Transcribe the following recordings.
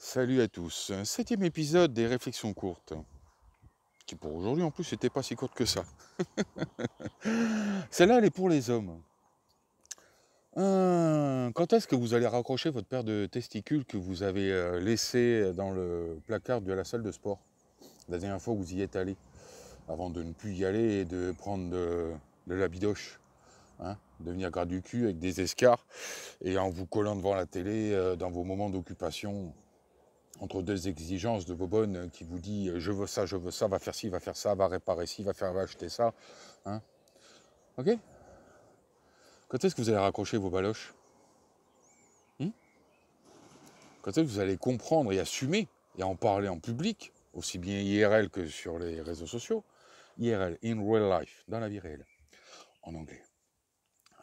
Salut à tous, septième épisode des réflexions courtes, qui pour aujourd'hui en plus n'était pas si courte que ça. Celle-là elle est pour les hommes. Quand est-ce que vous allez raccrocher votre paire de testicules que vous avez laissé dans le placard de la salle de sport la dernière fois que vous y êtes allé, avant de ne plus y aller et de prendre de la bidoche, hein, de venir gras du cul avec des escarres et en vous collant devant la télé dans vos moments d'occupation entre deux exigences de vos bonnes qui vous dit je veux ça, va faire ci, va faire ça, va réparer ci, va acheter ça. Hein, ok. Quand est-ce que vous allez raccrocher vos baloches? Quand est-ce que vous allez comprendre et assumer et en parler en public, aussi bien IRL que sur les réseaux sociaux? IRL, in real life, dans la vie réelle, en anglais.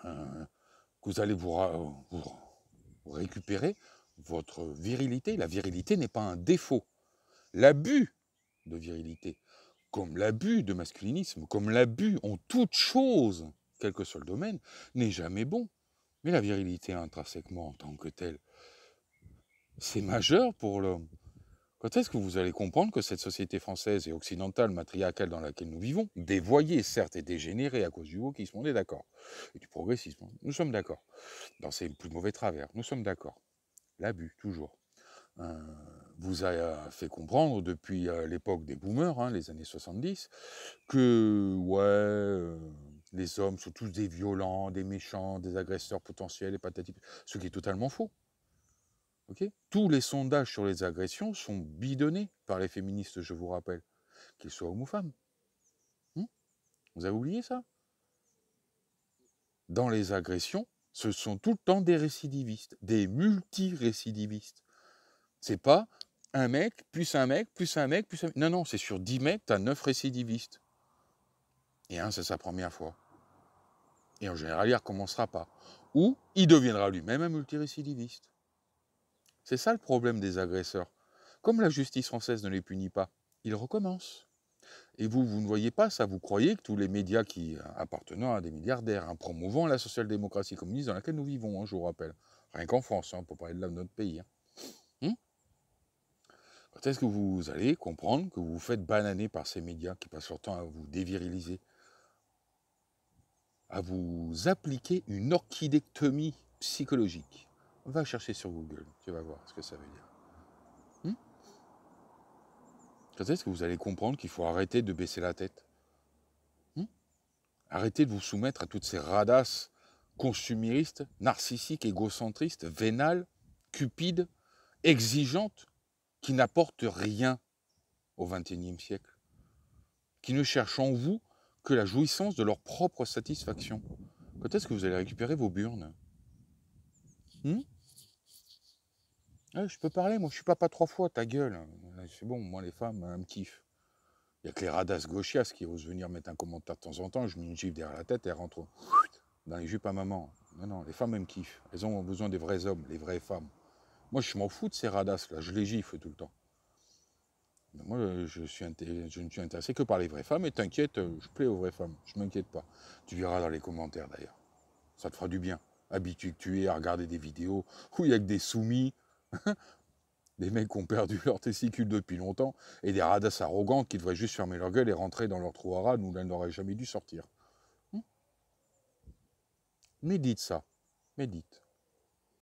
Que vous allez vous récupérer votre virilité. La virilité n'est pas un défaut. L'abus de virilité, comme l'abus de masculinisme, comme l'abus en toute chose, quel que soit le domaine, n'est jamais bon. Mais la virilité intrinsèquement en tant que telle, c'est majeur pour l'homme. Quand est-ce que vous allez comprendre que cette société française et occidentale, matriarcale dans laquelle nous vivons, dévoyée certes et dégénérée à cause du wokisme, on est d'accord, et du progressisme, nous sommes d'accord, dans ses plus mauvais travers, nous sommes d'accord, l'abus, toujours. Vous a fait comprendre depuis l'époque des boomers, hein, les années 70, que les hommes sont tous des violents, des méchants, des agresseurs potentiels et patati, ce qui est totalement faux. Okay, tous les sondages sur les agressions sont bidonnés par les féministes, je vous rappelle, qu'ils soient hommes ou femmes. Vous avez oublié ça? Dans les agressions, ce sont tout le temps des récidivistes, des multirécidivistes. C'est pas un mec, plus un mec, plus un mec, plus un mec. Non, non, c'est sur 10 mecs, t'as 9 récidivistes. Et un, c'est sa première fois. Et en général, il ne recommencera pas. Ou il deviendra lui-même un multirécidiviste. C'est ça le problème des agresseurs. Comme la justice française ne les punit pas, ils recommencent. Et vous ne voyez pas ça, vous croyez que tous les médias qui appartenant à des milliardaires, hein, promouvant la social-démocratie communiste dans laquelle nous vivons, hein, je vous rappelle, rien qu'en France, hein, pour parler de notre pays. Quand est-ce que vous allez comprendre que vous vous faites bananer par ces médias qui passent leur temps à vous déviriliser, à vous appliquer une orchidectomie psychologique? Va chercher sur Google, tu vas voir ce que ça veut dire. Quand est-ce que vous allez comprendre qu'il faut arrêter de baisser la tête? Arrêtez de vous soumettre à toutes ces radasses consuméristes, narcissiques, égocentristes, vénales, cupides, exigeantes, qui n'apportent rien au XXIe siècle, qui ne cherchent en vous que la jouissance de leur propre satisfaction. Quand est-ce que vous allez récupérer vos burnes? Je peux parler, moi je suis papa 3 fois, ta gueule. C'est bon, moi les femmes, elles me kiffent. Il n'y a que les radasses gauchias qui osent venir mettre un commentaire de temps en temps, je mets une gifle derrière la tête et elles rentrent dans les jupes à maman. Non, non, les femmes, elles me kiffent. Elles ont besoin des vrais hommes, les vraies femmes. Moi, je m'en fous de ces radasses-là, je les gifle tout le temps. Mais moi, je ne suis intéressé que par les vraies femmes, et t'inquiète, je plais aux vraies femmes, je m'inquiète pas. Tu verras dans les commentaires, d'ailleurs. Ça te fera du bien. Habitué que tu es à regarder des vidéos où il n'y a que des soumis, des mecs qui ont perdu leur testicule depuis longtemps, et des radasses arrogantes qui devraient juste fermer leur gueule et rentrer dans leur trou à rats où elles n'auraient jamais dû sortir. Médite ça. Médite.